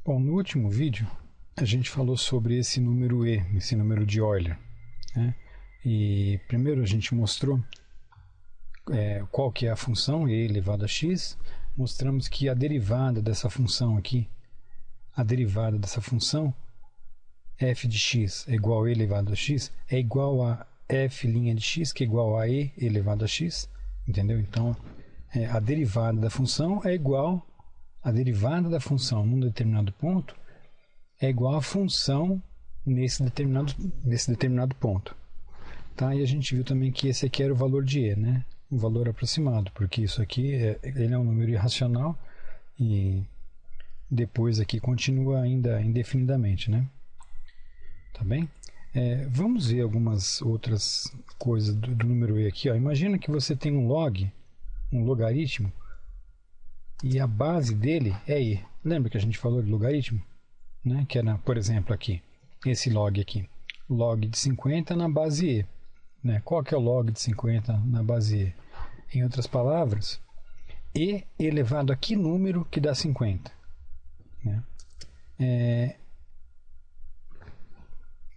Bom, no último vídeo a gente falou sobre esse número e, esse número de Euler, né? E primeiro a gente mostrou qual que é a função e elevado a x. Mostramos que a derivada dessa função aqui, a derivada dessa função f de x é igual a e elevado a x, é igual a f' de x, que é igual a e elevado a x, entendeu? Então, a derivada da função é igual a derivada da função num determinado ponto é igual à função nesse determinado ponto. Tá? E a gente viu também que esse aqui era o valor de e, né? O valor aproximado, porque isso aqui ele é um número irracional e depois aqui continua ainda indefinidamente, né? Tá bem? Vamos ver algumas outras coisas do número e aqui. Ó. Imagina que você tem um logaritmo, e a base dele é e. Lembra que a gente falou de logaritmo? Né? Que era, por exemplo, aqui, esse log aqui. Log de 50 na base e. Né? Qual que é o log de 50 na base e? Em outras palavras, e elevado a que número que dá 50? Né?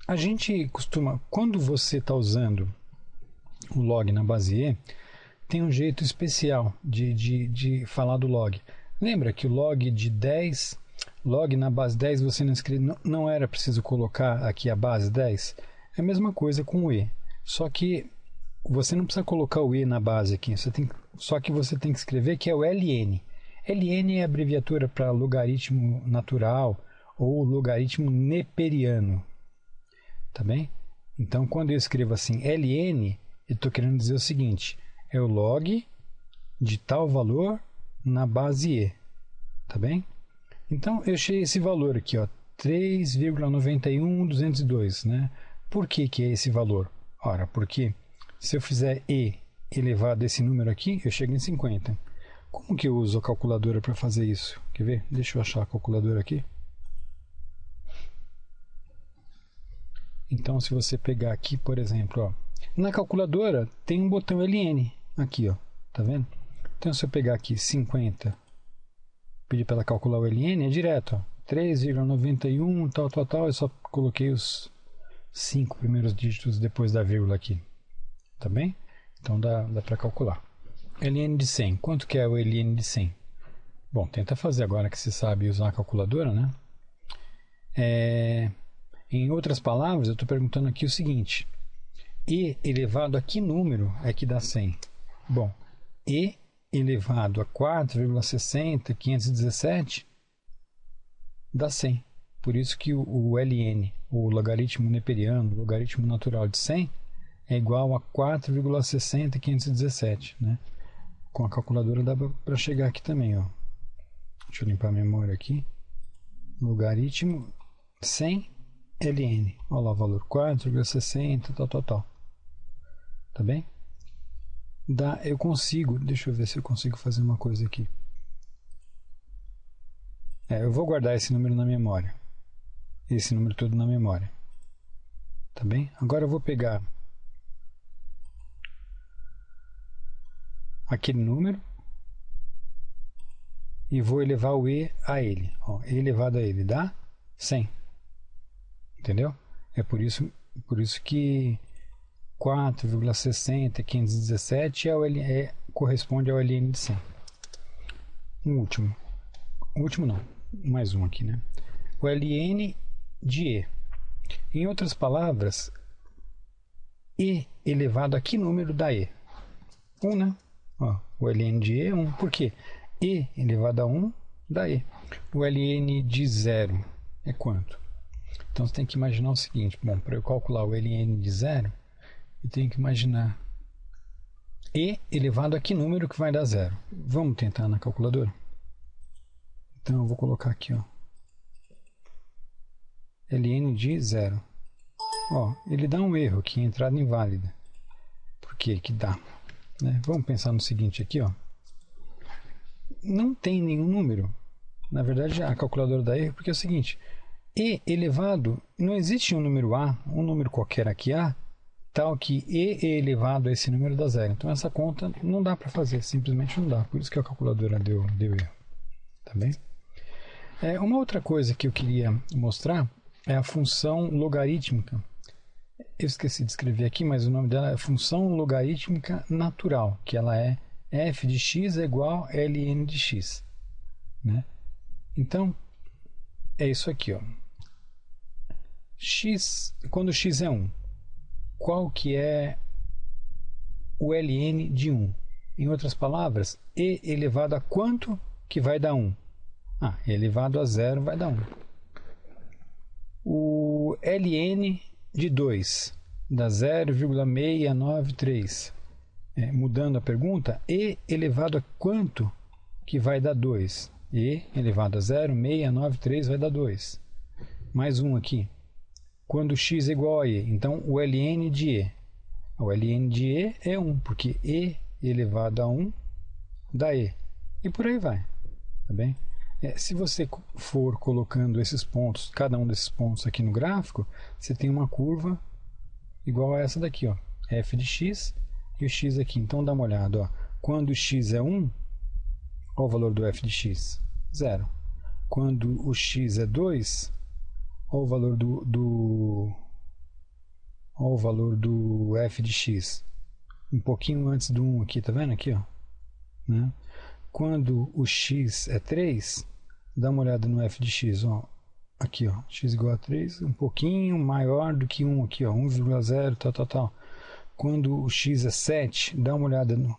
A gente costuma, quando você está usando o log na base e, tem um jeito especial de falar do log. Lembra que o log de 10, log na base 10 você não escreve, não era preciso colocar aqui a base 10? É a mesma coisa com o e. Só que você não precisa colocar o e na base aqui, só que você tem que escrever que é o ln. ln é a abreviatura para logaritmo natural ou logaritmo neperiano. Tá bem? Então, quando eu escrevo assim ln, eu estou querendo dizer o seguinte: é o log de tal valor na base e. Tá bem? Então, eu achei esse valor aqui, ó, 3,91202. Né? Por que é esse valor? Ora, porque se eu fizer e elevado a esse número aqui, eu chego em 50. Como que eu uso a calculadora para fazer isso? Quer ver? Deixa eu achar a calculadora aqui. Então, se você pegar aqui, por exemplo, ó, na calculadora tem um botão ln aqui, ó, tá vendo? Então, se eu pegar aqui 50, pedir para ela calcular o ln, é direto, ó, 3,91, tal, eu só coloquei os 5 primeiros dígitos depois da vírgula aqui, tá bem? Então, dá para calcular. ln de 100, quanto que é o ln de 100? Bom, tenta fazer agora que você sabe usar a calculadora, né? Em outras palavras, eu estou perguntando aqui o seguinte: e elevado a que número é que dá 100? Bom, e elevado a 4,60517 dá 100. Por isso que o ln, o logaritmo neperiano, o logaritmo natural de 100, é igual a 4,60517. Né? Com a calculadora dá para chegar aqui também. Ó. Deixa eu limpar a memória aqui. Logaritmo 100 ln. Olha lá o valor, 4,60, tal. Tá bem? Eu consigo, deixa eu ver se eu consigo fazer uma coisa aqui. Eu vou guardar esse número na memória. Esse número todo na memória. Tá bem? Agora eu vou pegar aquele número e vou elevar o e a ele. Ó, e elevado a ele dá 100. Entendeu? É por isso que 4,60517 corresponde ao ln de 100. Um último não, mais um aqui, né? O ln de e. Em outras palavras, e elevado a que número dá e? 1, né? Ó, o ln de e é 1. Por quê? E elevado a 1 dá e. O ln de 0 é quanto? Então, você tem que imaginar o seguinte. Bom, para eu calcular o ln de 0, eu tenho que imaginar e elevado a que número que vai dar 0. Vamos tentar na calculadora? Então, eu vou colocar aqui, ó, ln de 0. Ó, ele dá um erro aqui, entrada inválida. Por que que dá? Né? Vamos pensar no seguinte aqui, ó. Não tem nenhum número. Na verdade, a calculadora dá erro porque é o seguinte: e elevado, não existe um número a, um número qualquer aqui a, tal que e elevado a esse número dá 0. Então, essa conta não dá para fazer, simplesmente não dá. Por isso que a calculadora deu erro. Tá bem? Uma outra coisa que eu queria mostrar é a função logarítmica. Eu esqueci de escrever aqui, mas o nome dela é função logarítmica natural, que ela é f de x é igual a ln de x. Né? Então, é isso aqui. Ó. Quando x é 1, qual que é o ln de 1? Em outras palavras, e elevado a quanto que vai dar 1? E elevado a 0 vai dar 1. O ln de 2 dá 0,693. Mudando a pergunta, e elevado a quanto que vai dar 2? E elevado a 0,693 vai dar 2. Mais um aqui. Quando x é igual a e, então o ln de e. O ln de e é 1, porque e elevado a 1 dá e. E por aí vai. Tá bem? Se você for colocando esses pontos, cada um desses pontos aqui no gráfico, você tem uma curva igual a essa daqui, ó, f de x e o x aqui. Então dá uma olhada, ó. Quando x é 1, olha o valor do f de x, 0. Quando o x é 2, olha o valor do f de x, um pouquinho antes do 1 aqui, tá vendo aqui, ó, né? Quando o x é 3, dá uma olhada no f de x, ó, aqui, ó, x igual a 3, um pouquinho maior do que 1 aqui, ó, 1,0, tal. Quando o x é 7, dá uma olhada no,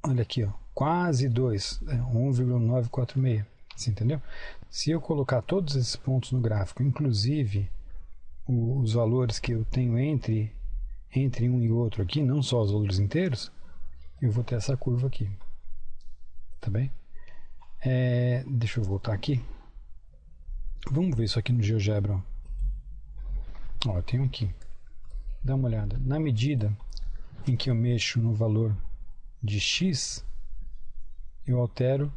olha aqui, ó, quase 2, 1,946, você entendeu? Se eu colocar todos esses pontos no gráfico, inclusive os valores que eu tenho entre um e outro aqui, não só os valores inteiros, eu vou ter essa curva aqui. Tá bem? Deixa eu voltar aqui. Vamos ver isso aqui no GeoGebra. Ó, eu tenho aqui. Dá uma olhada. Na medida em que eu mexo no valor de x, eu altero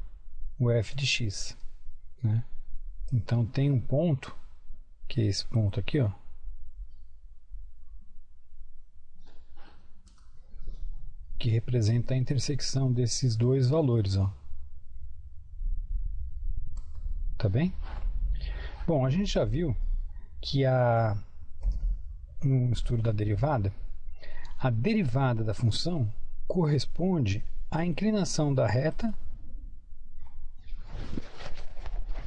o f de x. Né? Então tem um ponto, que é esse ponto aqui, ó. Que representa a intersecção desses dois valores, ó. Tá bem? Bom, a gente já viu que no estudo da derivada, a derivada da função corresponde à inclinação da reta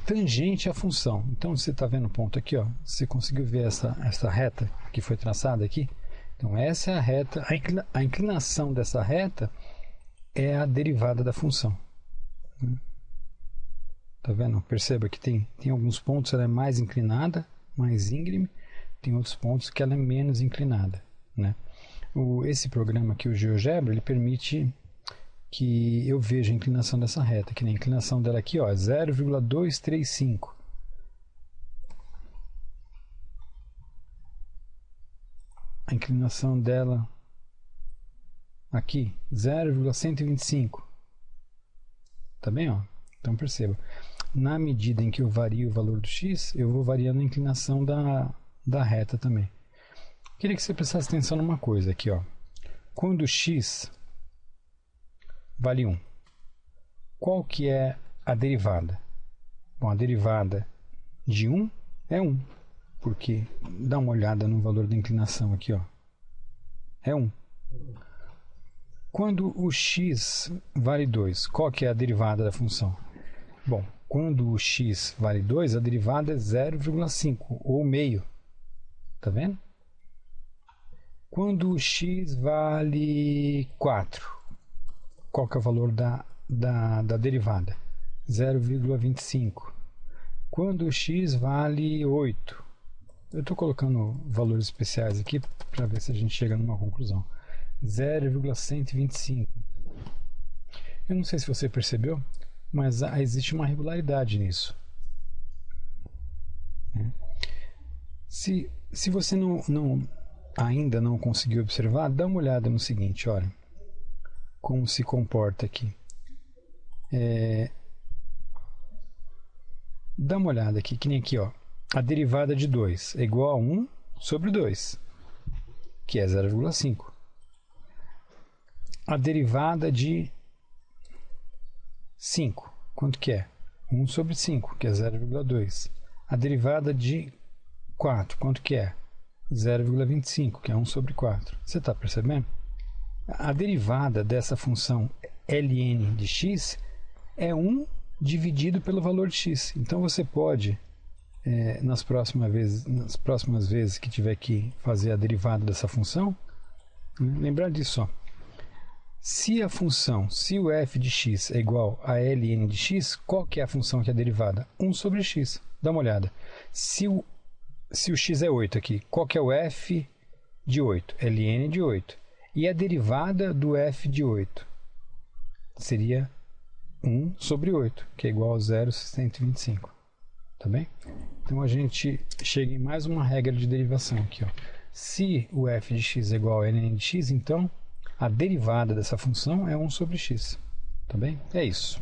tangente à função. Então, você está vendo o ponto aqui, ó, você conseguiu ver essa reta que foi traçada aqui? Então, essa é a reta, a inclinação dessa reta é a derivada da função. Tá vendo? Perceba que tem alguns pontos ela é mais inclinada, mais íngreme, tem outros pontos que ela é menos inclinada. Né? Esse programa aqui, o GeoGebra, ele permite que eu veja a inclinação dessa reta, que nem a inclinação dela aqui, ó, 0,235. A inclinação dela aqui, 0,125. Tá bem? Ó? Então perceba, na medida em que eu vario o valor do x, eu vou variando a inclinação da reta também. Queria que você prestasse atenção numa coisa aqui, ó. Quando o x vale 1, qual que é a derivada? Bom, a derivada de 1 é 1, porque dá uma olhada no valor da inclinação aqui, ó. É 1. Quando o x vale 2, qual que é a derivada da função? Bom, quando o x vale 2, a derivada é 0,5 ou meio. Tá vendo? Quando o x vale 4, qual que é o valor da derivada? 0,25. Quando o x vale 8, eu estou colocando valores especiais aqui para ver se a gente chega numa conclusão. 0,125. Eu não sei se você percebeu, mas existe uma regularidade nisso. Se você ainda não conseguiu observar, dá uma olhada no seguinte, olha, como se comporta aqui. Dá uma olhada aqui, que nem aqui, ó, a derivada de 2 é igual a 1 sobre 2, que é 0,5. A derivada de 5, quanto que é? 1 sobre 5, que é 0,2. A derivada de 4, quanto que é? 0,25, que é 1 sobre 4. Você está percebendo? A derivada dessa função ln de x é 1 dividido pelo valor de x. Então você pode, nas próximas vezes que tiver que fazer a derivada dessa função, lembrar disso. Ó. Se o f de x é igual a ln de x, qual que é a função que é derivada? 1 sobre x. Dá uma olhada. Se o x é 8 aqui, qual que é o f de 8? ln de 8. E a derivada do f de 8 seria 1 sobre 8, que é igual a 0,125. Tá bem? Então a gente chega em mais uma regra de derivação aqui. Ó. Se o f de x é igual a ln de x, então a derivada dessa função é 1 sobre x. Tá bem? É isso.